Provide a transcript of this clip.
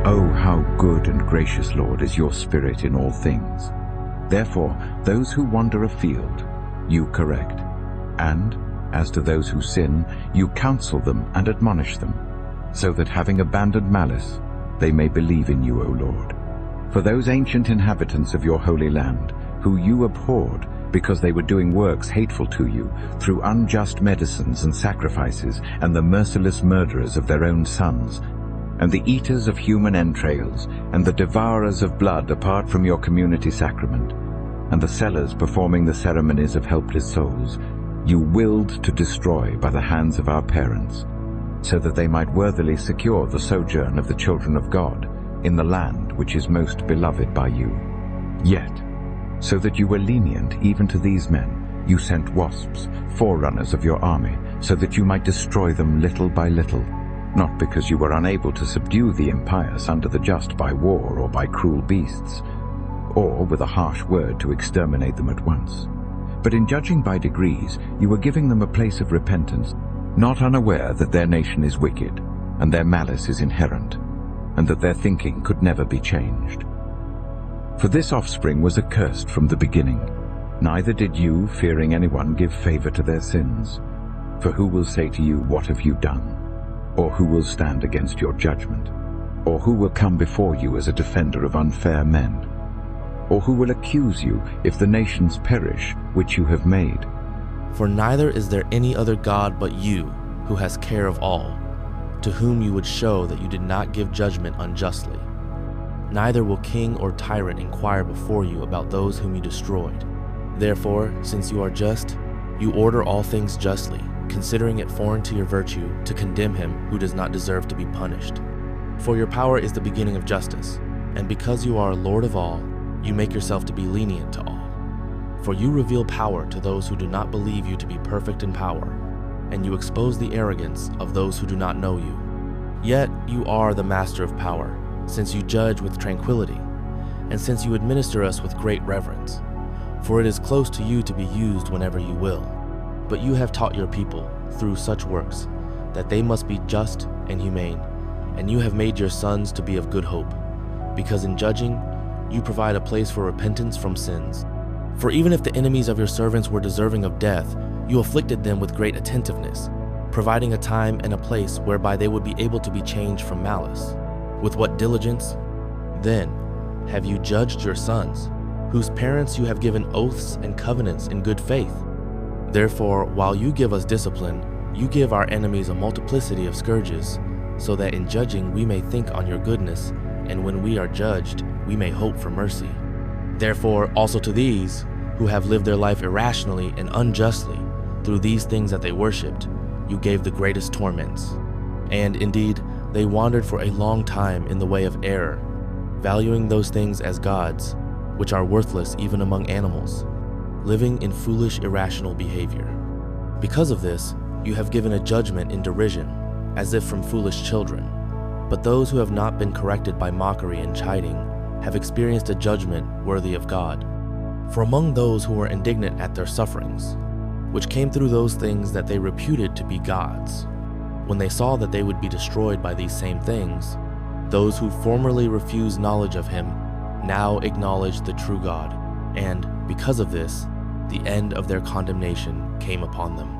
Oh, how good and gracious, Lord, is your Spirit in all things. Therefore, those who wander afield, you correct. And, as to those who sin, you counsel them and admonish them, so that having abandoned malice, they may believe in you, O Lord. For those ancient inhabitants of your holy land, who you abhorred because they were doing works hateful to you, through unjust medicines and sacrifices, and the merciless murderers of their own sons, and the eaters of human entrails, and the devourers of blood apart from your community sacrament, and the sellers performing the ceremonies of helpless souls, you willed to destroy by the hands of our parents, so that they might worthily secure the sojourn of the children of God in the land which is most beloved by you. Yet, so that you were lenient even to these men, you sent wasps, forerunners of your army, so that you might destroy them little by little, not because you were unable to subdue the impious under the just by war or by cruel beasts, or with a harsh word to exterminate them at once. But in judging by degrees, you were giving them a place of repentance, not unaware that their nation is wicked, and their malice is inherent, and that their thinking could never be changed. For this offspring was accursed from the beginning. Neither did you, fearing anyone, give favor to their sins. For who will say to you, what have you done? Or who will stand against your judgment? Or who will come before you as a defender of unfair men? Or who will accuse you if the nations perish which you have made? For neither is there any other God but you, who has care of all, to whom you would show that you did not give judgment unjustly. Neither will king or tyrant inquire before you about those whom you destroyed. Therefore, since you are just, you order all things justly, considering it foreign to your virtue to condemn him who does not deserve to be punished. For your power is the beginning of justice, and because you are Lord of all, you make yourself to be lenient to all. For you reveal power to those who do not believe you to be perfect in power, and you expose the arrogance of those who do not know you. Yet you are the master of power, since you judge with tranquility, and since you administer us with great reverence. For it is close to you to be used whenever you will. But you have taught your people, through such works, that they must be just and humane, and you have made your sons to be of good hope, because in judging, you provide a place for repentance from sins. For even if the enemies of your servants were deserving of death, you afflicted them with great attentiveness, providing a time and a place whereby they would be able to be changed from malice. With what diligence, then, have you judged your sons, whose parents you have given oaths and covenants in good faith? Therefore, while you give us discipline, you give our enemies a multiplicity of scourges, so that in judging we may think on your goodness, and when we are judged, we may hope for mercy. Therefore, also to these, who have lived their life irrationally and unjustly, through these things that they worshipped, you gave the greatest torments. And indeed, they wandered for a long time in the way of error, valuing those things as gods, which are worthless even among animals, living in foolish, irrational behavior. Because of this, you have given a judgment in derision, as if from foolish children. But those who have not been corrected by mockery and chiding have experienced a judgment worthy of God. For among those who were indignant at their sufferings, which came through those things that they reputed to be gods, when they saw that they would be destroyed by these same things, those who formerly refused knowledge of him now acknowledge the true God, and because of this, the end of their condemnation came upon them.